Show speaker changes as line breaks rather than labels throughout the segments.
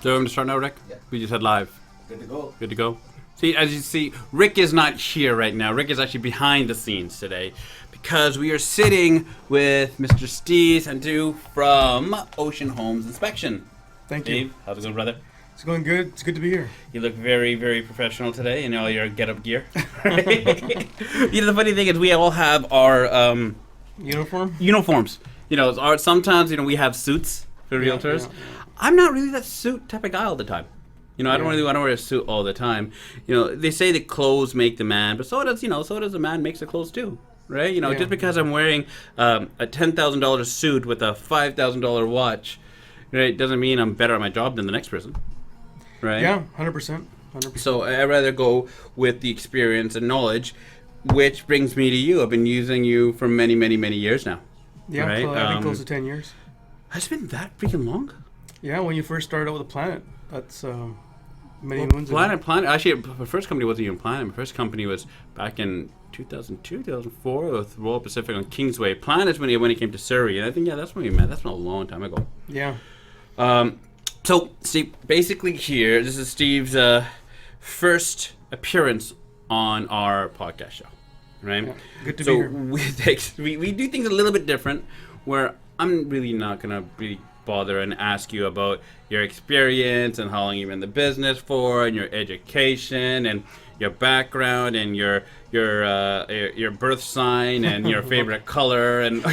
So I'm just starting now, Rick?
Yeah.
We just had live.
Good to go.
Good to go. See, as you see, Rick is not here right now. Rick is actually behind the scenes today because we are sitting with Mr. Steve Sandhu from Ocean Homes Inspection.
Thank
Steve,
you.
how's it going, brother?
It's going good. It's good to be here.
You look very, very professional today in all your get-up gear. The funny thing is we all have our uniforms. Sometimes we have suits for realtors.
Yeah.
I'm not really that suit type of guy all the time. I don't wear a suit all the time. They say the clothes make the man, but so does the man makes the clothes too, right? Just because I'm wearing a $10,000 suit with a $5,000 watch, right, doesn't mean I'm better at my job than the next person, right?
Yeah, 100%. 100%.
So I'd rather go with the experience and knowledge, which brings me to you. I've been using you for many, many, many years now.
Yeah,
right?
I think close to 10 years.
Has it been that freaking long?
Yeah, when you first started out with the Planet, that's many moons ago.
Planet. Actually, my first company wasn't even Planet. My first company was back in 2002, 2004 with Royal Pacific on Kingsway. Planet is when it came to Surrey, and I think that's when we met. That's been a long time ago.
Yeah.
So Steve, basically here, this is Steve's first appearance on our podcast show, right?
Yeah, good to be here.
We do things a little bit different, where I'm really not gonna really bother and ask you about your experience and how long you've been in the business for, and your education and your background and your birth sign and your favorite color, and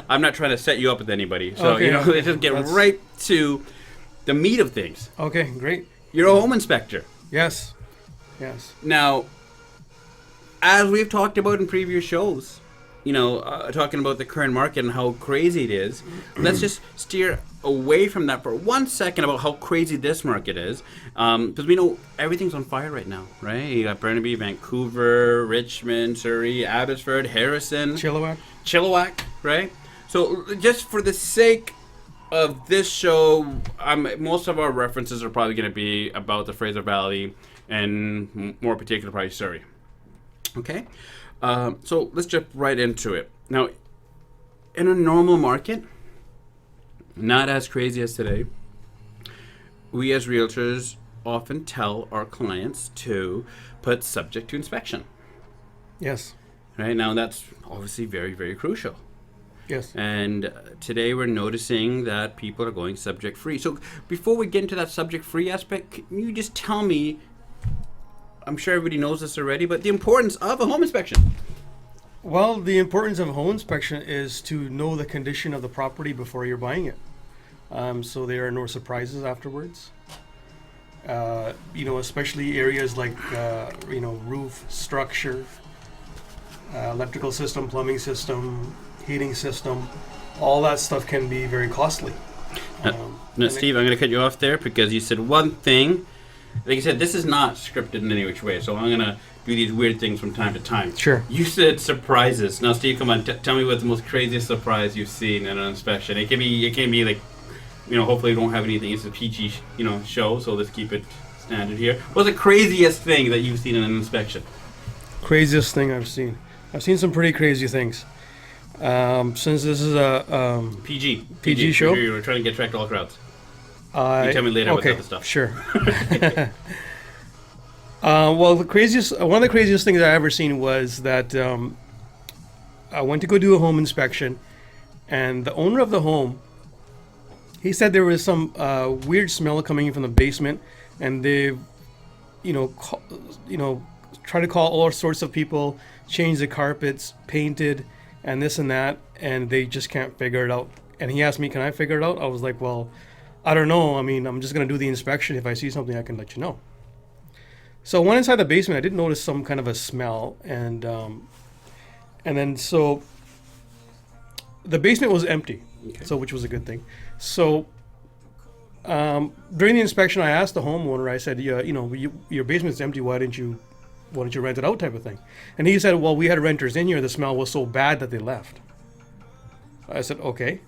I'm not trying to set you up with anybody. So let's just get right to the meat of things.
Okay, great.
You're a home inspector.
Yes.
Now, as we've talked about in previous shows, talking about the current market and how crazy it is, let's just steer away from that for 1 second about how crazy this market is, because we know everything's on fire right now, right? You got Burnaby, Vancouver, Richmond, Surrey, Abbotsford, Harrison, Chilliwack, right? So just for the sake of this show, most of our references are probably going to be about the Fraser Valley and more particular probably Surrey. Okay? So let's jump right into it. Now, in a normal market, not as crazy as today, we as realtors often tell our clients to put subject to inspection.
Yes.
Right? Now, that's obviously very, very crucial.
Yes.
And today we're noticing that people are going subject free. So before we get into that subject free aspect, can you just tell me, I'm sure everybody knows this already, but the importance of a home inspection?
Well, the importance of a home inspection is to know the condition of the property before you're buying it. So there are no surprises afterwards. Especially areas like, roof structure, electrical system, plumbing system, heating system, all that stuff can be very costly.
Now, Steve, I'm going to cut you off there because you said one thing. Like you said, this is not scripted in any which way, so I'm going to do these weird things from time to time.
Sure.
You said surprises. Now, Steve, come on, tell me what's the most craziest surprise you've seen in an inspection. It can be like, hopefully we don't have anything. It's a PG, show, so let's keep it standard here. What's the craziest thing that you've seen in an inspection?
Craziest thing I've seen. I've seen some pretty crazy things. Since this is a PG show,
We're trying to get track to all crowds. You tell me later what other stuff.
Sure. Well, one of the craziest things I ever seen was that I went to go do a home inspection, and the owner of the home, he said there was some weird smell coming in from the basement, and they, try to call all sorts of people, change the carpets, painted, and this and that, and they just can't figure it out. And he asked me, can I figure it out? I was like, well, I don't know. I mean, I'm just going to do the inspection. If I see something, I can let you know. So I went inside the basement. I did notice some kind of a smell. And then so the basement was empty, which was a good thing. So during the inspection, I asked the homeowner, I said, your basement's empty. Why didn't you rent it out type of thing? And he said, well, we had renters in here. The smell was so bad that they left. I said, okay.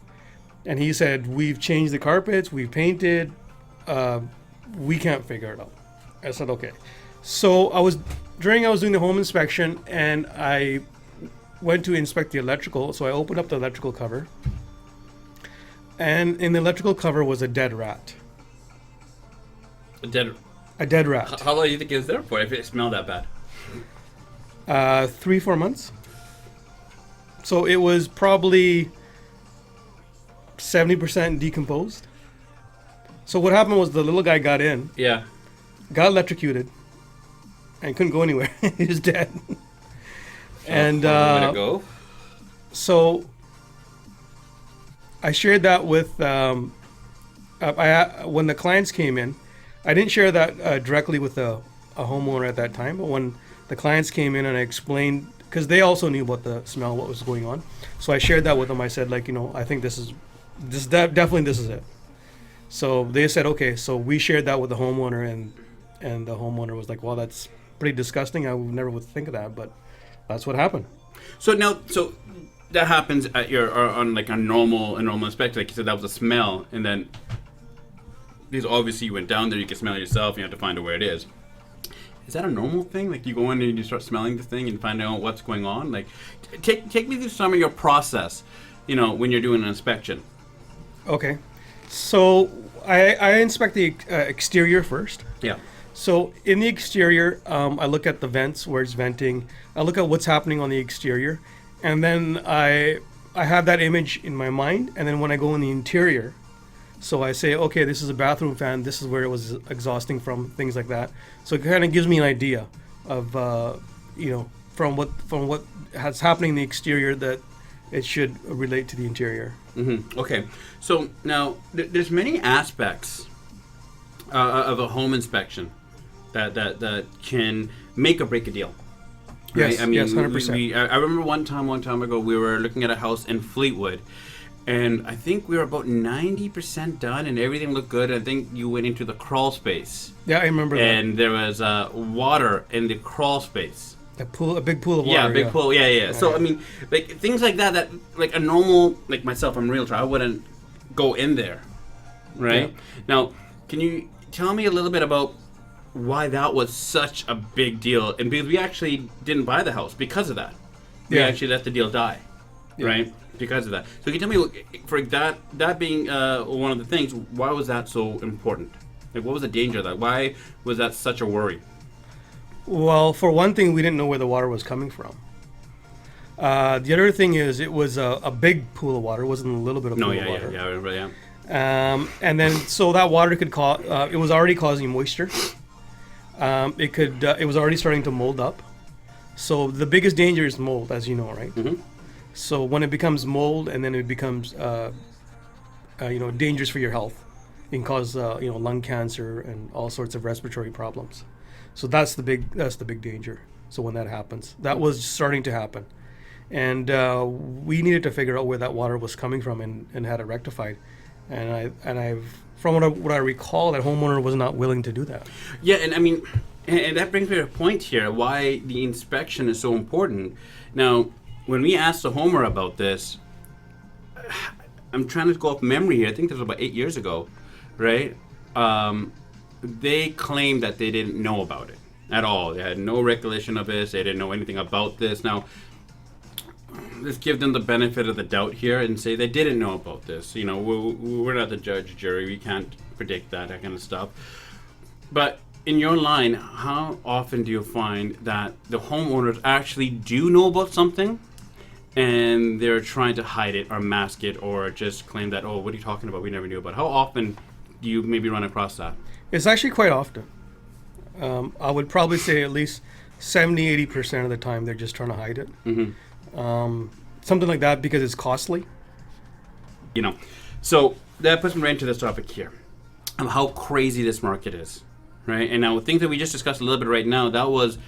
And he said, we've changed the carpets, we've painted, we can't figure it out. I said, okay. So I was doing the home inspection, and I went to inspect the electrical. So I opened up the electrical cover, and in the electrical cover was a dead rat.
A dead.
A dead rat.
How long do you think it was there for if it smelled that bad?
3-4 months. So it was probably 70% decomposed. So what happened was the little guy got in,
Yeah.
got electrocuted, and couldn't go anywhere. He was dead. And
Way to go.
so I shared that with when the clients came in. I didn't share that directly with a homeowner at that time, but when the clients came in and I explained, because they also knew about the smell, what was going on. So I shared that with them. I said, like, I think definitely this is it. So they said, okay. So we shared that with the homeowner, and the homeowner was like, well, that's pretty disgusting. I would never would think of that, but that's what happened.
So that happens at on like a normal inspection. Like you said, that was a smell, and then because obviously you went down there, you can smell it yourself. You have to find out where it is. Is that a normal thing? Like you go in and you start smelling the thing and find out what's going on? Like, take me through some of your process, when you're doing an inspection.
Okay. So I inspect the exterior first.
Yeah.
So in the exterior, I look at the vents, where it's venting. I look at what's happening on the exterior. And then I have that image in my mind. And then when I go in the interior, so I say, okay, this is a bathroom fan. This is where it was exhausting from, things like that. So it kind of gives me an idea of, from what has happening in the exterior, that it should relate to the interior.
Mm-hmm. Okay. So now there's many aspects of a home inspection that can make or break a deal. Right?
Yes,
I mean,
yes, 100%.
I remember one time ago, we were looking at a house in Fleetwood, and I think we were about 90% done, and everything looked good. I think you went into the crawl space.
Yeah, I remember that.
And there was water in the crawl space.
A big pool of water.
Yeah, big pool. Yeah. So, I mean, like, things like that, like, a normal, like myself, I'm a realtor, I wouldn't go in there, right?
Yeah.
Now, can you tell me a little bit about why that was such a big deal? And because we actually didn't buy the house because of that. We actually let the deal die, right? Because of that. So can you tell me, for that being one of the things, why was that so important? Like, what was the danger of that? Why was that such a worry?
Well, for one thing, we didn't know where the water was coming from. The other thing is, it was a big pool of water. It wasn't a little bit of pool of water.
Yeah, I remember, yeah.
And then, so that water could cause, it was already causing moisture. It was already starting to mold up. So the biggest danger is mold, as you know, right?
Mm-hmm.
So when it becomes mold, and then it becomes, dangerous for your health, it can cause, lung cancer and all sorts of respiratory problems. So that's the big danger. So when that happens, that was starting to happen, and we needed to figure out where that water was coming from and had it rectified. And from what I recall, that homeowner was not willing to do that.
Yeah, and I mean, and that brings me to a point here, why the inspection is so important. Now, when we asked the homeowner about this, I'm trying to go off memory here. I think this was about 8 years ago, right? They claimed that they didn't know about it at all. They had no recollection of this. They didn't know anything about this. Now, let's give them the benefit of the doubt here and say they didn't know about this. We're not the judge, jury. We can't predict that kind of stuff. But in your line, how often do you find that the homeowners actually do know about something and they're trying to hide it or mask it or just claim that, oh, what are you talking about? We never knew about it. How often do you maybe run across that?
It's actually quite often. I would probably say at least 70-80% of the time they're just trying to hide it.
Mm-hmm.
Something like that, because it's costly.
So that puts me right into this topic here of how crazy this market is, right? And now things that we just discussed a little bit right now, that was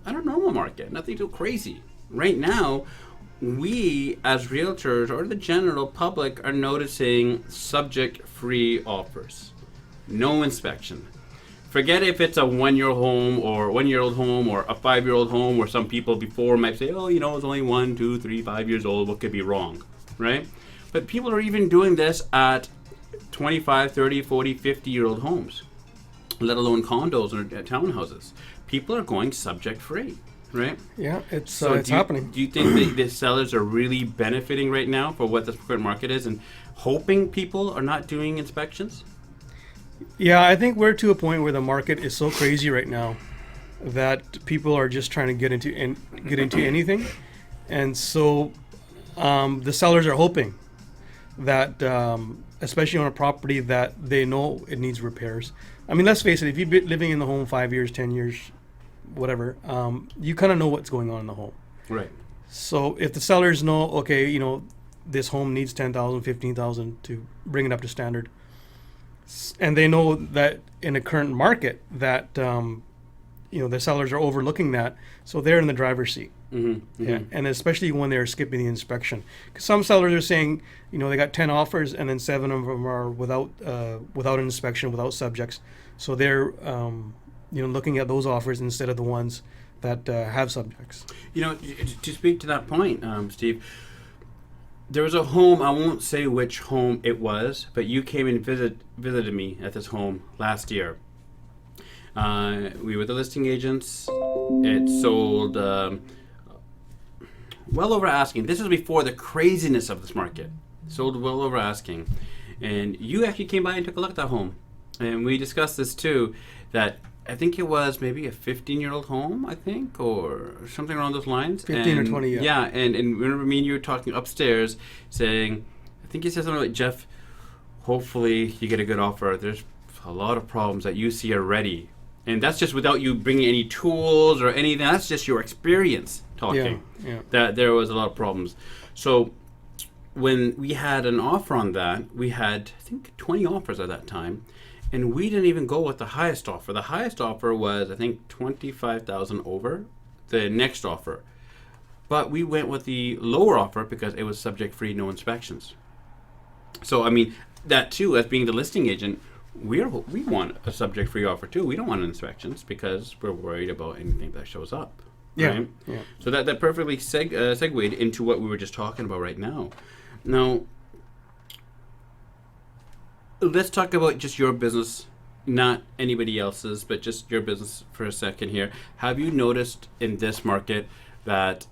at a normal market, nothing too crazy. Right now, we as realtors or the general public are noticing subject-free offers. No inspection. Forget if it's a 1-year-old home or 1-year-old home or a 5-year-old home, where some people before might say, oh, it's only 1, 2, 3, 5 years old. What could be wrong, right? But people are even doing this at 25, 30, 40, 50-year-old homes, let alone condos or townhouses. People are going subject-free, right?
Yeah, it's
happening. Do you think the sellers are really benefiting right now for what the current market is and hoping people are not doing inspections?
Yeah, I think we're to a point where the market is so crazy right now that people are just trying to get into anything, and so the sellers are hoping that, especially on a property that they know it needs repairs. I mean, let's face it: if you've been living in the home 5 years, 10 years, whatever, you kind of know what's going on in the home.
Right.
So if the sellers know, okay, this home needs 10,000, 15,000 to bring it up to standard, and they know that in the current market that the sellers are overlooking that, so they're in the driver's seat.
Mm-hmm.
Yeah, and especially when they're skipping the inspection, because some sellers are saying, they got 10 offers and then 7 of them are without an inspection, without subjects. So they're looking at those offers instead of the ones that have subjects.
To speak to that point, Steve, there was a home, I won't say which home it was, but you came and visited me at this home last year. We were the listing agents. It sold well over asking. This was before the craziness of this market. Sold well over asking. And you actually came by and took a look at that home. And we discussed this too, that I think it was maybe a 15-year-old home, I think, or something along those lines.
15 or 20, yeah.
Yeah, and remember me and you were talking upstairs saying, I think you said something like, Jeff, hopefully you get a good offer. There's a lot of problems that you see already. And that's just without you bringing any tools or anything. That's just your experience talking.
Yeah.
That there was a lot of problems. So when we had an offer on that, we had, I think, 20 offers at that time. And we didn't even go with the highest offer. The highest offer was, I think, 25,000 over the next offer. But we went with the lower offer because it was subject-free, no inspections. So, I mean, that too, as being the listing agent, we want a subject-free offer too. We don't want inspections because we're worried about anything that shows up. Right?
Yeah.
So that perfectly segued into what we were just talking about right now. Now, let's talk about just your business, not anybody else's, but just your business for a second here. Have you noticed in this market that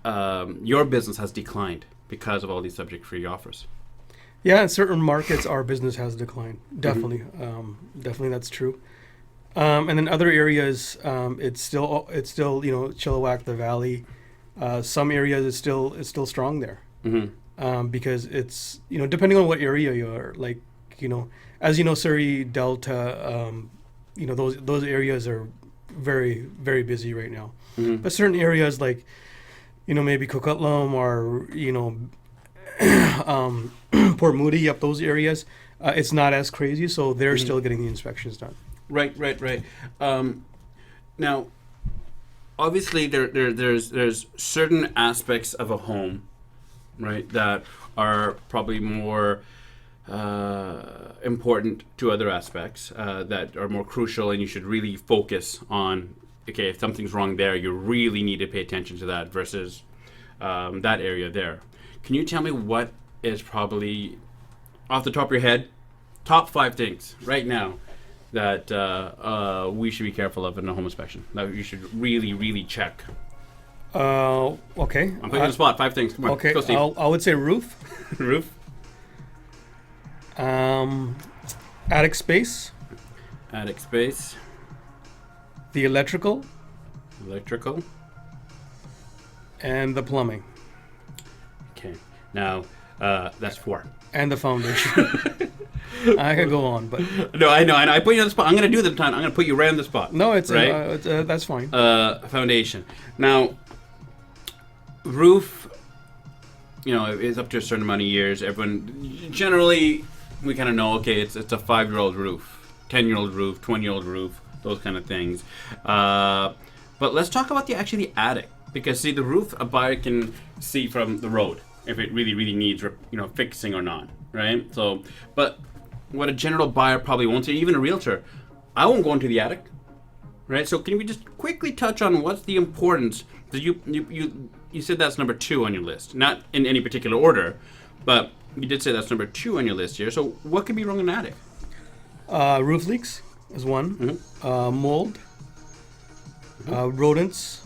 your business has declined because of all these subject-free offers?
Yeah, in certain markets, our business has declined. Definitely, definitely that's true. And in other areas, it's still Chilliwack, the Valley. Some areas it's still strong there, because it's depending on what area you are. Like as Surrey, Delta, those areas are very, very busy right now. But certain areas like maybe Coquitlam or Port Moody, up those areas, it's not as crazy, so they're still getting the inspections done.
Right. Now, obviously, there's certain aspects of a home, right, that are probably more important to other aspects that are more crucial, and you should really focus on. Okay, if something's wrong there, you really need to pay attention to that versus that area there. Can you tell me what is probably, off the top of your head, top 5 things right now that we should be careful of in a home inspection, that you should really, really check?
Okay.
I'm putting you on the spot. 5 things. Come on.
Okay.
Go, Steve.
I would say roof.
Roof.
Attic space.
Attic space.
The electrical.
Electrical.
And the plumbing.
Okay. Now, that's 4.
And the foundation. I could go on, but
no, I know. I put you on the spot. I'm going to do the time. I'm going to put you right on the spot.
No, it's
right.
That's fine.
Foundation. Now, roof. Is up to a certain amount of years. Everyone generally, we kind of know. Okay, it's a 5-year-old roof, 10-year-old roof, 20-year-old roof, those kind of things. But let's talk about the attic, because see, the roof a buyer can see from the road if it really, really needs fixing or not, right? So, but what a general buyer probably won't see, even a realtor, I won't go into the attic, right? So can we just quickly touch on what's the importance? You said that's number 2 on your list, not in any particular order, but you did say that's number 2 on your list here. So what could be wrong in an attic?
Roof leaks is one. Mold. Rodents.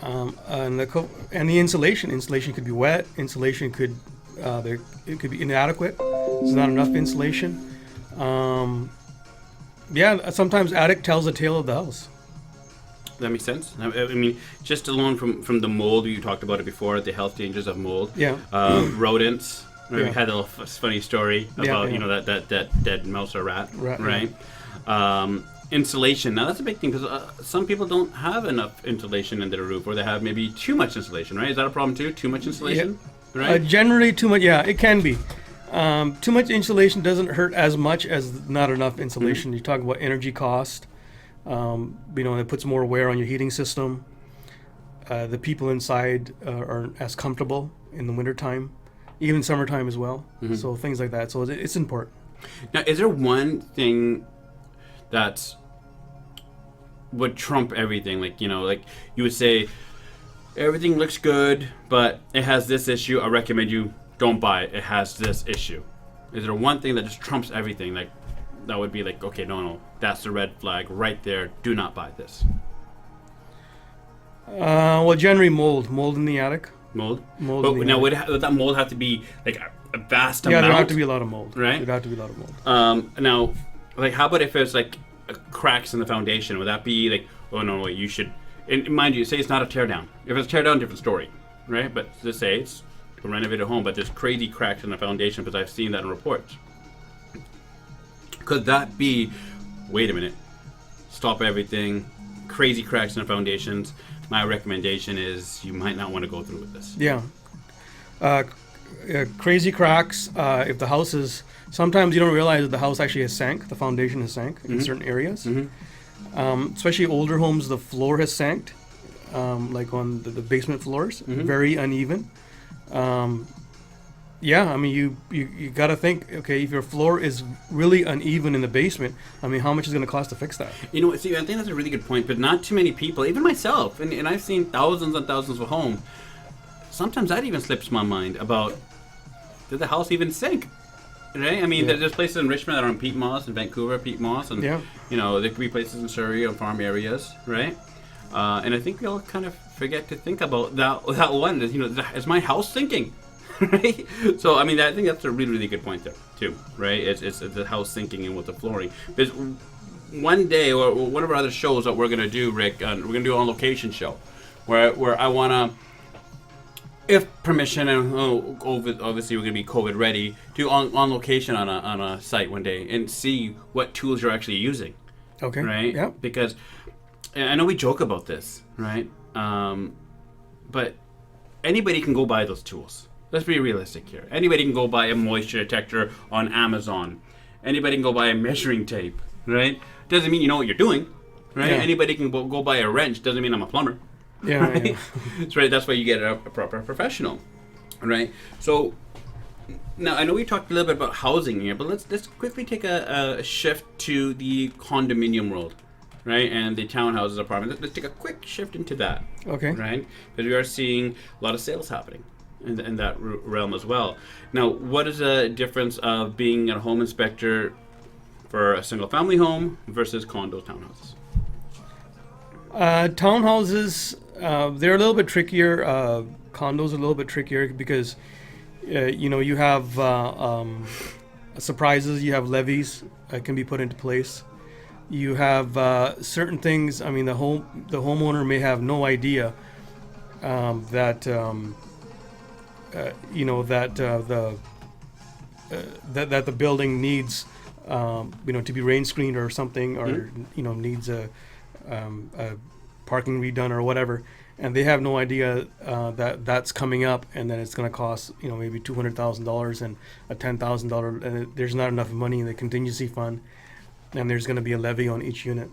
And the insulation. Insulation could be wet. Insulation could it could be inadequate. There's not enough insulation. Yeah, sometimes attic tells the tale of the house.
That makes sense. I mean, just alone from the mold, you talked about it before, the health dangers of mold.
Yeah.
Rodents. We
Yeah.
had a little funny story about that dead mouse or rat, right? Insulation. Now that's a big thing because some people don't have enough insulation in their roof, or they have maybe too much insulation, right? Is that a problem too? Too much insulation, right?
Generally, too much. Yeah, it can be. Too much insulation doesn't hurt as much as not enough insulation. You talk about energy cost. It puts more wear on your heating system. The people inside aren't as comfortable in the wintertime, even summertime as well. So things like that. So it's important.
Now, is there one thing that would trump everything? Like you would say, everything looks good, but it has this issue. I recommend you don't buy it. It has this issue. Is there one thing that just trumps everything? Like that would be like, okay, no, that's the red flag right there. Do not buy this.
Well, generally mold in the attic.
Mold.
Mold.
But now would that mold have to be like a vast amount?
Yeah, there have to be a lot of mold.
Right.
There have to be a lot of mold.
Now, like, how about if it's like cracks in the foundation? Would that be like, oh no, wait, you should? And mind you, say it's not a tear down. If it's a tear down, different story, right? But let's say it's a renovated home, but there's crazy cracks in the foundation because I've seen that in reports. Could that be? Wait a minute. Stop everything. Crazy cracks in the foundations. My recommendation is you might not want to go through with this.
Yeah. Crazy cracks. If the house is, sometimes you don't realize that the house actually has sank. The foundation has sank in certain areas. Especially older homes, the floor has sank, like on the basement floors, very uneven. I mean, you got to think, okay, if your floor is really uneven in the basement, I mean, how much is it going to cost to fix that?
See, I think that's a really good point, but not too many people, even myself, and I've seen thousands and thousands of homes. Sometimes that even slips my mind about, did the house even sink? Right? I mean, there's places in Richmond that are on peat moss, in Vancouver, peat moss, and there could be places in Surrey on farm areas, right? And I think we all kind of forget to think about that one. Is my house sinking? Right? So, I mean, I think that's a really, really good point there, too, right? It's the house sinking in with the flooring. Because one day, or one of our other shows that we're going to do, Rick, we're going to do an on location show where I want to, if permission, and obviously we're going to be COVID ready, do on location on a site one day and see what tools you're actually using.
Okay.
Right?
Yeah.
Because I know we joke about this, right? But anybody can go buy those tools. Let's be realistic here. Anybody can go buy a moisture detector on Amazon. Anybody can go buy a measuring tape, right? Doesn't mean you know what you're doing, right?
Yeah.
Anybody can go buy a wrench. Doesn't mean I'm a plumber.
Yeah,
Right?
yeah.
That's right. That's why you get a proper professional, right? So now I know we talked a little bit about housing here, but let's quickly take a shift to the condominium world, right? And the townhouses, apartments. Let's take a quick shift into that.
Okay.
Right? Because we are seeing a lot of sales happening in that realm as well. Now, what is the difference of being a home inspector for a single family home versus condos, townhouses?
Townhouses, they're a little bit trickier. Condos are a little bit trickier because, you have surprises, you have levies that can be put into place. You have certain things. I mean, the homeowner may have no idea that the building needs to be rain screened or something, or needs a parking redone or whatever, and they have no idea that that's coming up, and then it's going to cost maybe $200,000 and a $10,000, and there's not enough money in the contingency fund, and there's going to be a levy on each unit.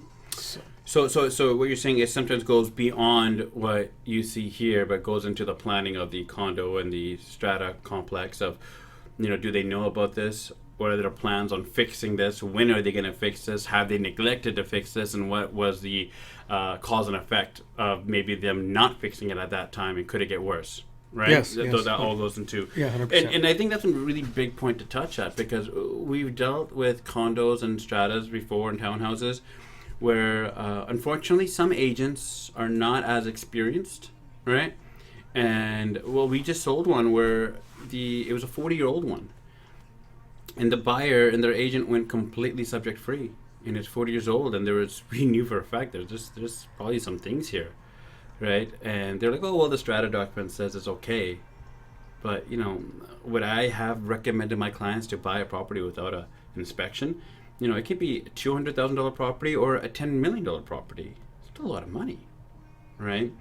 So what you're saying is sometimes goes beyond what you see here, but goes into the planning of the condo and the strata complex of, do they know about this? What are their plans on fixing this? When are they going to fix this? Have they neglected to fix this? And what was the cause and effect of maybe them not fixing it at that time? And could it get worse? Right?
Yes.
That all goes into...
Yeah, 100%.
And I think that's a really big point to touch at, because we've dealt with condos and stratas before and townhouses where unfortunately some agents are not as experienced, right? And we just sold one where it was a 40-year-old one. and the buyer and their agent went completely subject free, and it's 40 years old, and we knew for a fact there's probably some things here, right? And they're like, oh well, the strata document says it's okay, but would I have recommended my clients to buy a property without a inspection? It could be a $200,000 property or a $10 million property. It's still a lot of money, right?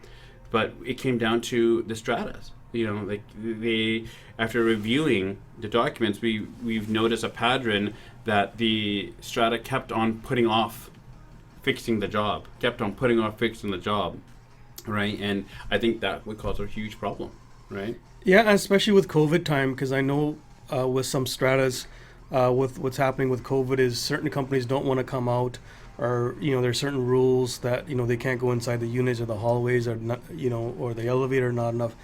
But it came down to the stratas. Like after reviewing the documents, we've noticed a pattern that the strata kept on putting off fixing the job, right? And I think that would cause a huge problem, right?
Yeah, especially with COVID time, because I know with some stratas, with what's happening with COVID is certain companies don't want to come out, or there's certain rules that they can't go inside the units or the hallways, or not, or the elevator not enough,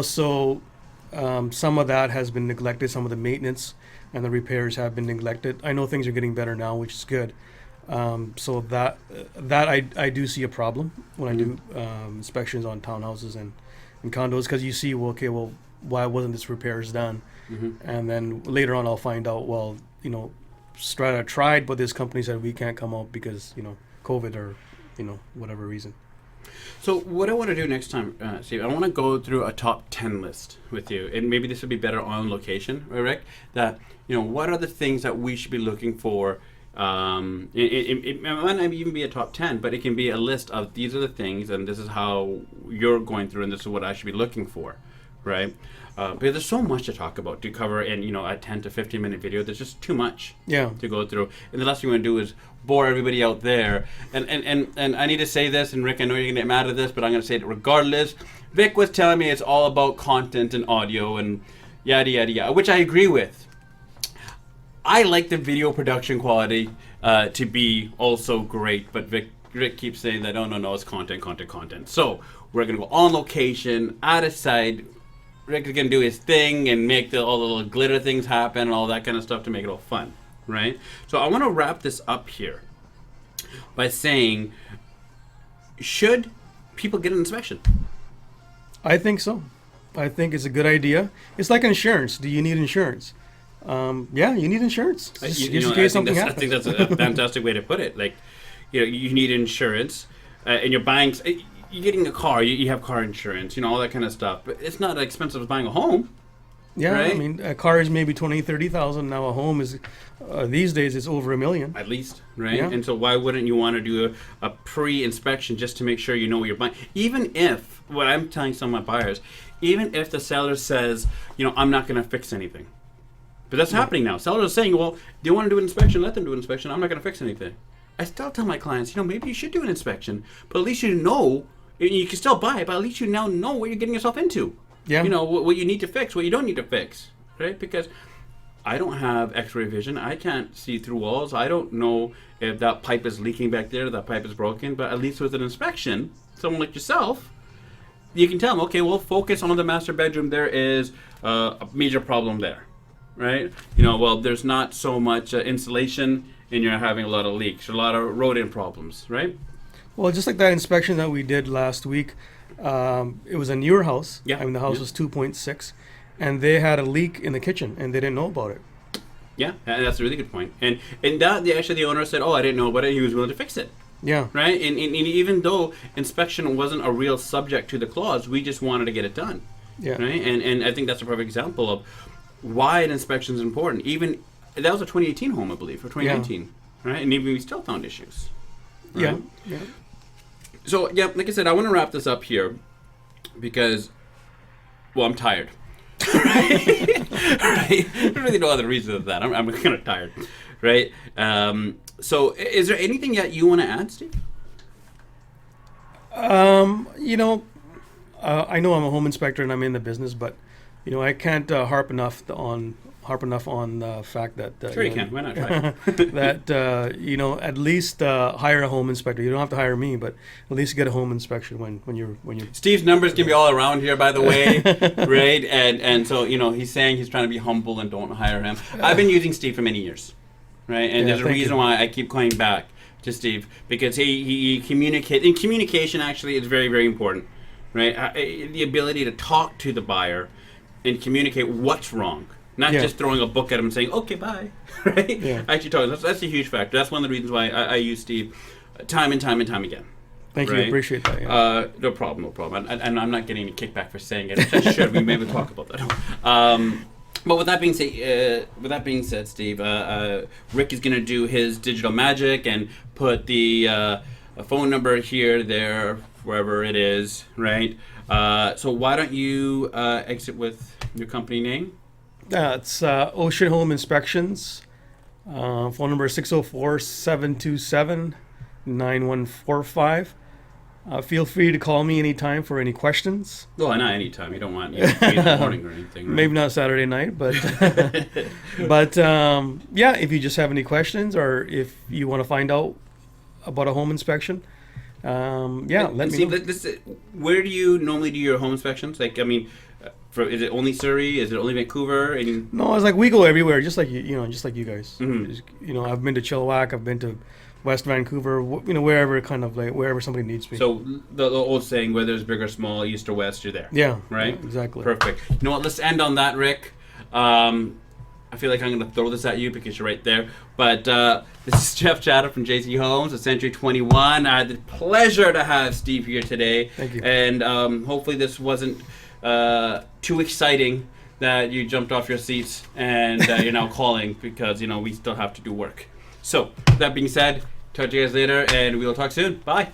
so some of that has been neglected. Some of the maintenance and the repairs have been neglected. I know things are getting better now, which is good. So that I do see a problem when I do inspections on townhouses and condos, because you see, well, why wasn't this repairs done? And then later on I'll find out, well, Strata tried, but this company said we can't come out because COVID or whatever reason.
So what I want to do next time, Steve, I want to go through a top 10 list with you, and maybe this would be better on location, right, Rick? That what are the things that we should be looking for? It might not even be a top 10, but it can be a list of these are the things, and this is how you're going through, and this is what I should be looking for, right? Because there's so much to talk about, to cover in a 10 to 15 minute video. There's just too much to go through, and the last thing we want to do is bore everybody out there. And I need to say this, and Rick, I know you're gonna get mad at this, but I'm gonna say it regardless. Vic was telling me it's all about content and audio and yada yada yada, which I agree with. I like the video production quality to be also great, but Rick keeps saying that no, it's content. So we're gonna go on location, out of sight. Rick is gonna do his thing and make all the little glitter things happen and all that kind of stuff to make it all fun, right? So I want to wrap this up here by saying, should people get an inspection?
I think so. I think it's a good idea. It's like insurance. Do you need insurance? Yeah, you need insurance. Just in case something happens.
I think that's a fantastic way to put it. Like, you need insurance, and you're buying. You're getting a car. You have car insurance. All that kind of stuff. But it's not as expensive as buying a home.
Yeah,
right?
I mean, a car is maybe $20,000-$30,000. Now a home is these days it's over $1 million.
At least, right?
Yeah.
And so why wouldn't you want to do a pre-inspection just to make sure you know what you're buying? Even if, what I'm telling some of my buyers, even if the seller says, I'm not going to fix anything. But that's happening now. Sellers are saying, well, do you want to do an inspection? Let them do an inspection. I'm not going to fix anything. I still tell my clients, maybe you should do an inspection, but at least you know, you can still buy it, but at least you now know what you're getting yourself into.
Yeah.
What you need to fix, what you don't need to fix, right? Because I don't have x-ray vision. I can't see through walls. I don't know if that pipe is leaking back there, that pipe is broken, but at least with an inspection, someone like yourself, you can tell them, okay, well, focus on the master bedroom. There is a major problem there, right? There's not so much insulation, and you're having a lot of leaks, a lot of rodent problems, right?
Well, just like that inspection that we did last week, it was a newer house.
Yeah.
I mean, the house was 2.6, and they had a leak in the kitchen, and they didn't know about it.
Yeah, and that's a really good point. And that the owner said, oh, I didn't know about it. He was willing to fix it.
Yeah.
Right? And even though inspection wasn't a real subject to the clause, we just wanted to get it done.
Yeah.
Right? And I think that's a perfect example of why an inspection is important. Even, that was a 2018 home, I believe, or 2019. Yeah. Right? And even we still found issues. Right?
Yeah.
So, like I said, I want to wrap this up here because, well, I'm tired. Right? I don't really know other reason than that. I'm kind of tired. Right? So, is there anything that you want to add, Steve?
I know I'm a home inspector and I'm in the business, but I can't harp enough on the fact that
sure you can. Why not try?
that at least hire a home inspector. You don't have to hire me, but at least get a home inspection when you're.
Steve's numbers can be all around here, by the way, right? And so he's saying he's trying to be humble and don't hire him. I've been using Steve for many years, right? And there's a reason why I keep coming back to Steve, because he communicates. And communication actually is very, very important, right? The ability to talk to the buyer and communicate what's wrong, Not
Yeah.
just throwing a book at them and saying, okay, bye. Right?
Yeah.
Actually talking. That's a huge factor. That's one of the reasons why I use Steve time and time and time again.
Thank you.
Right?
Appreciate that. Yeah.
No problem. And I'm not getting any kickback for saying it, which I should. We maybe talk about that. But with that being said, Steve, Rick is going to do his digital magic and put the phone number here, there, wherever it is, right? So why don't you exit with your company name?
It's Ocean Home Inspections. Phone number is 604-727-9145. Feel free to call me anytime for any questions.
Well, not anytime. You don't want in the morning or anything. Right?
Maybe not Saturday night, but yeah, if you just have any questions or if you want to find out about a home inspection, let me
Steve,
know.
where do you normally do your home inspections? Like, I mean, is it only Surrey? Is it only Vancouver? And
No, it's like we go everywhere, just like just like you guys.
Mhm.
I've been to Chilliwack, I've been to West Vancouver, wherever wherever somebody needs me.
so the old saying, whether it's big or small, east or west, you're there.
yeah,
Right?
yeah, exactly.
Perfect. You know what? Let's end on that, Rick. I feel like I'm going to throw this at you because you're right there. But this is Jeff Chadha from JC Homes at Century 21. I had the pleasure to have Steve here today.
Thank you.
And hopefully this wasn't too exciting that you jumped off your seats and you're now calling because, we still have to do work. So, that being said, talk to you guys later and we'll talk soon. Bye.